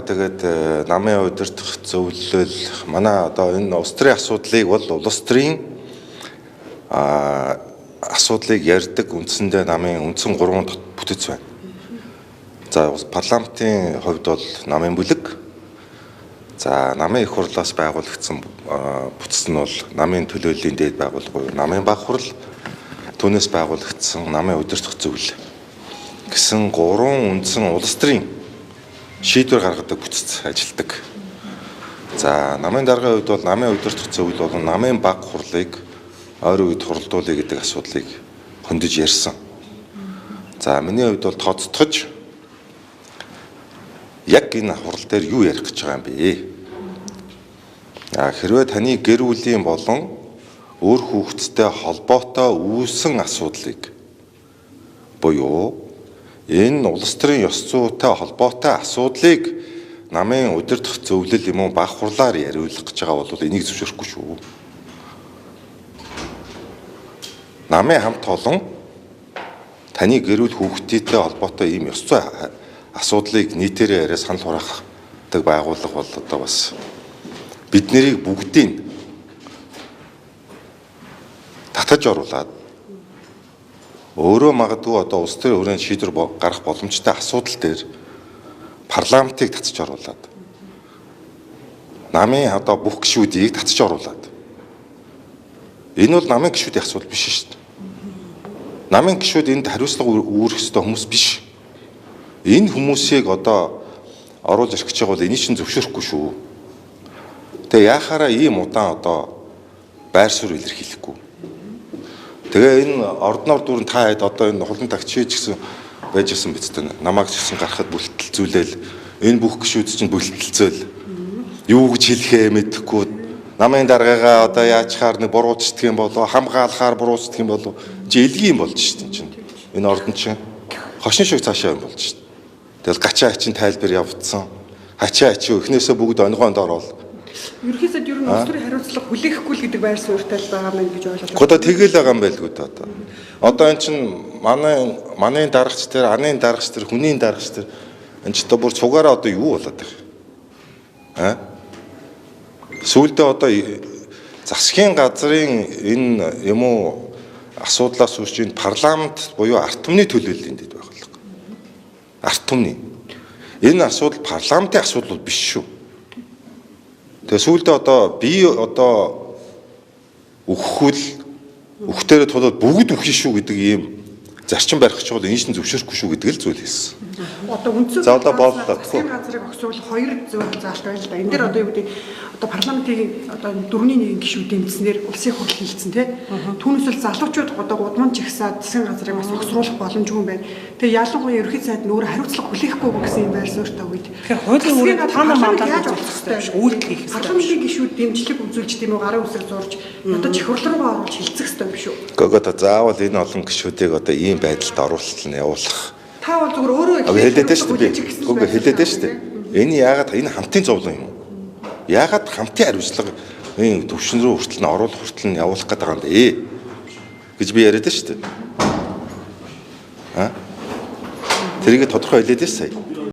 яг тэгээд намын удирдах зөвлөл манай одоо энэ улс төрийн асуудлыг бол улс төрийн асуудлыг ярьдаг үндсэндээ намын үндсэн 3 бүтэц байна. За парламентын хувьд бол намын бүлэг. За намын их хурлаас байгуулагдсан бүтэц нь бол намын төлөөллийн дээд байгууллага, намын баг хурал, түүнээс байгуулагдсан намын удирдах зөвлөл гэсэн 3 үндсэн улс төрийн шийдвэр гаргадаг бүтэц ажилладаг. За намын даргын хувьд бол намын удирдах зөвлөл бол намын баг хурлыг ойрын үед хуралдуулъя гэдэг асуудлыг хөндөж ярьсан. За миний хувьд бол тооцтгож яг энэ хурал дээр юу ярих гэж байгаа юм бэ? Хэрвээ таны гэр бүлийн болон өөр хүүхэдтэй холбоотой үүссэн асуудлыг буюу энэ улс төрийн ёс зүйтэй холбоотой асуудлыг намын удирдах зөвлөл юм уу баг хурлаар яриулах гэж байгаа бол энийг зөвшөөрөхгүй шүү. Намын хамт олон таны гэр бүл хүүхдтэй холбоотой ийм ёс зүй асуудлыг нийтээрээ яриа санал хураахдаг байгууллага бол одоо бас бид нарыг бүгдийг татаж оруулаад өөрөө магадгүй одоо улс төрийн хүрээнд шийдвэр гаргах боломжтой асуудал дээр парламентыг татаж оруулаад намын одоо бүх гишүүдийг татаж оруулаад энэ бол намын гишүүдийн асуудал биш шүү дээ. Намын гишүүд энд хариуцлага үүрэх ёстой хүмүүс биш. Энэ хүмүүсийг одоо оруулж ирэх гэж байгаа бол энийг чинь зөвшөөрөхгүй шүү. Тэгээ яхаараа ийм удаан одоо байр суурь илэрхийлэхгүй. Тэгээ энэ ордноор дүүрэн та хэд одоо энэ хулан тагчиж гэсэн байж исэн биз дээ. Намайг ч гэсэн гарахад бүлтэлцүүлээл энэ бүх гишүүд чинь бүлтэлцээл юу гэж хэлэхээ мэдэхгүй намын даргаагаа одоо яачаар нэг буруутсдаг юм болоо хамгаалахаар буруутсдаг юм болоо чи илгийн болж шít чинь. Энэ ордон чинь хошин шиг цаашаа юм болж шít. Тэгэл гачаа ачин тайлбар явуулсан. Хачаа ачи эхнээсээ бүгд онгоонд ороод ерөөсөд ер нь улс төрийн хариуцлага хүлээхгүй л гэдэг байр суурьтай л байгаа мэн гэж ойлгож байна. Одоо тэгэл байгаа юм байлгүй дээ одоо. Одоо эн чинь манай даргач дээр, аны даргач дээр, хүний даргач дээр эн чинь одоо бүр цугаараа одоо юу болоод байгаа. Сүүлдээ одоо засгийн газрын энэ юм уу асуудлаас үүсч энэ парламент буюу ард түмний төлөөллийн дэд байгууллага. Ард түмний. Энэ асуудал парламентын асуудал биш шүү. Тэгээ сүүлдээ одоо би одоо үхтээрээ тулаад бүгд үхэх шүү гэдэг ийм зарчим барих ч бол энэ чинь зөвшөөрөхгүй шүү гэдэг л зүйл хэлсэн. Одоо үндсэн за одоо боллоо. Засгийн газрыг огцруулах 2 зүйл заалт байна л да. Энэ дээр одоо юу гэдэг одоо парламентын одоо 4-1 гишүүд дэмжснээр улсын хурал хийлцэн тий. Түүнээс л залуучууд одоо удман чагсаад засгийн газрыг бас огцруулах боломжгүй юм байна. Тэгээ ялангуяа ерөнхий сайд нь өөрөө хариуцлага хүлээхгүй гэсэн юм байр суурьтай үед. Тэгэхээр хуулийн үрээ таамаг яаж олох хэрэгтэй үйлдэл хийх хэрэгтэй. Парламентын гишүүд дэмжлэг үзүүлж тийм үү гарын үсэг зурж одоо чихвэрлэл рүүгээ оруулж хилцэх хэрэгтэй юм шүү. Гэхдээ заавал энэ олон гишүүдийг одоо ийм байдалд оруулалт нь явуулах. Та бол зүгээр өөрөө хэлээд шүү дээ. Үгүй хэлээд шүү дээ. Энэ яагаад энэ хамтын зовлон юм. Яагаад хамтын хариуцлага энэ төвшин рүү хүртэл нь оруулах хүртэл нь явуулах гэдэг юм бэ? Гэж би яриад шүү дээ. Тэрийг тодорхой хэлээд шүү.